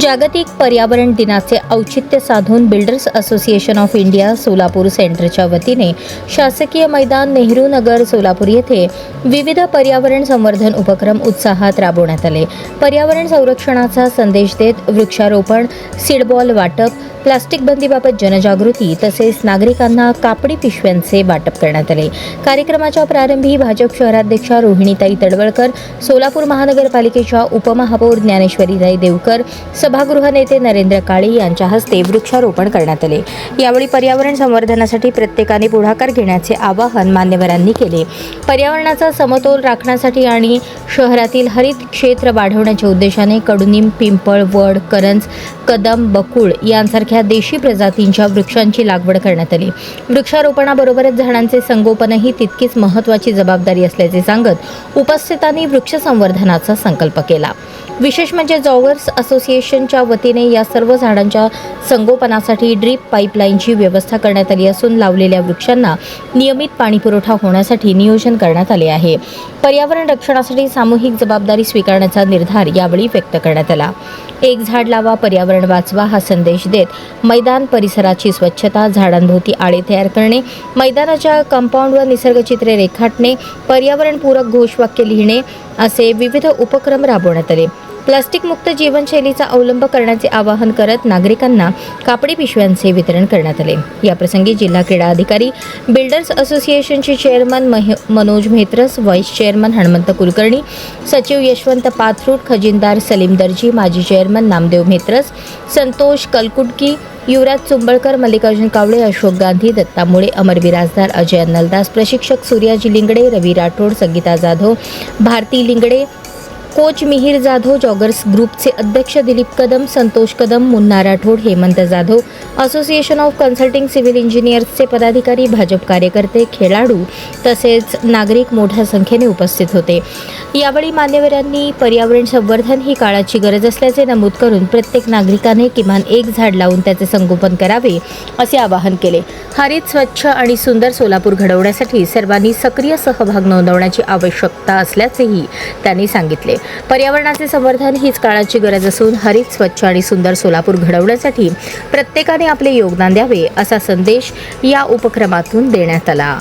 जागतिक पर्यावरण दिनाचे औचित्य साधून builders association of India Solapur सेंटरच्या वतीने शासकीय मैदान नेहरू नगर सोलापूर येथे विविध पर्यावरण संवर्धन उपक्रम उत्साहात राबवण्यात आले। पर्यावरण संरक्षणाचा संदेश देत वृक्षारोपण, सीडबॉल वाटप, प्लास्टिक बंदीबाबत जनजागृती तसेच नागरिकांना कापडी पिशव्यांचे वाटप करण्यात आले। कार्यक्रमाच्या प्रारंभी भाजप शहराध्यक्षा रोहिणीताई तडवळकर, सोलापूर महानगरपालिकेच्या उपमहापौर ज्ञानेश्वरीताई देवकर, सभागृह नेते नरेंद्र काळे यांच्या हस्ते वृक्षारोपण करण्यात आले। यावेळी पर्यावरण संवर्धनासाठी प्रत्येकाने पुढाकार घेण्याचे आवाहन मान्यवरांनी केले। पर्यावरणाचा समतोल राखण्यासाठी आणि शहरातील हरित क्षेत्र वाढवण्याच्या उद्देशाने कडुनिंब, पिंपळ, वड, करंज, कदम, बकुळ यांसारख्या देशी प्रजातींच्या वृक्षांची लागवड करण्यात आली। वृक्षारोपणाबरोबरच झाडांचे संगोपनही तितकीच महत्त्वाची जबाबदारी असल्याचे सांगत उपस्थितांनी वृक्ष संवर्धनाचा संकल्प केला। विशेष म्हणजे जॉगर्स असोसिएशनच्या वतीने या सर्व झाडांच्या संगोपनासाठी ड्रीप पाईपलाईनची व्यवस्था करण्यात आली असून लावलेल्या वृक्षांना नियमित पाणीपुरवठा होण्यासाठी नियोजन करण्यात आले आहे। पर्यावरण रक्षणासाठी सामूहिक जबाबदारी स्वीकारण्याचा निर्धार यावेळी व्यक्त करण्यात आला। एक झाड लावा, पर्यावरण वाचवा हा संदेश देत मैदान परिसराची स्वच्छता, झाडांभोवती आळे तयार करणे, मैदानाच्या कंपाऊंडवर निसर्गचित्रे रेखाटणे, पर्यावरणपूरक घोषवाक्य लिहिणे असे विविध उपक्रम राबवण्यात आले। प्लास्टिक मुक्त जीवनशैलीचा अवलंब करण्याचे आवाहन करत नागरिकांना कापडी पिशव्यांचे वितरण करण्यात आले। याप्रसंगी जिल्हा क्रीडा अधिकारी, बिल्डर्स असोसिएशनचे chairman Manoj Mhetras, vice chairman Hanumant Kulkarni, सचिव यशवंत पाथरूट, खजिनदार सलीम दर्जी, माजी चेअरमन नामदेव म्हेत्रस, संतोष कलकुटकी, युवराज चुंबळकर, मल्लिकार्जुन कावळे, अशोक गांधी, दत्ता मुळे, अमर बिराजदार, अजय अन्नलदास, प्रशिक्षक सूर्याजी लिंगडे, रवी राठोड, संगीता जाधव, भारती लिंगडे, कोच मिहिर जाधव, जॉगर्स ग्रुपचे अध्यक्ष Dilip Kadam, Santosh Kadam, Munna Rathod, Hemant Jadhav, association of consulting civil इंजिनियर्सचे पदाधिकारी, भाजप कार्यकर्ते, खेळाडू तसेच नागरिक मोठ्या संख्येने उपस्थित होते। यावेळी मान्यवरांनी पर्यावरण संवर्धन ही काळाची गरज असल्याचे नमूद करून प्रत्येक नागरिकाने किमान एक झाड लावून त्याचे संगोपन करावे असे आवाहन केले। हरित, स्वच्छ आणि सुंदर सोलापूर घडवण्यासाठी सर्वांनी सक्रिय सहभाग नोंदवण्याची आवश्यकता असल्याचेही त्यांनी सांगितले। पर्यावरणाचे संवर्धन हीच काळाची गरज असून हरित, स्वच्छ आणि सुंदर सोलापूर घडवण्यासाठी प्रत्येकाने आपले योगदान द्यावे असा संदेश या उपक्रमातून देण्यात आला।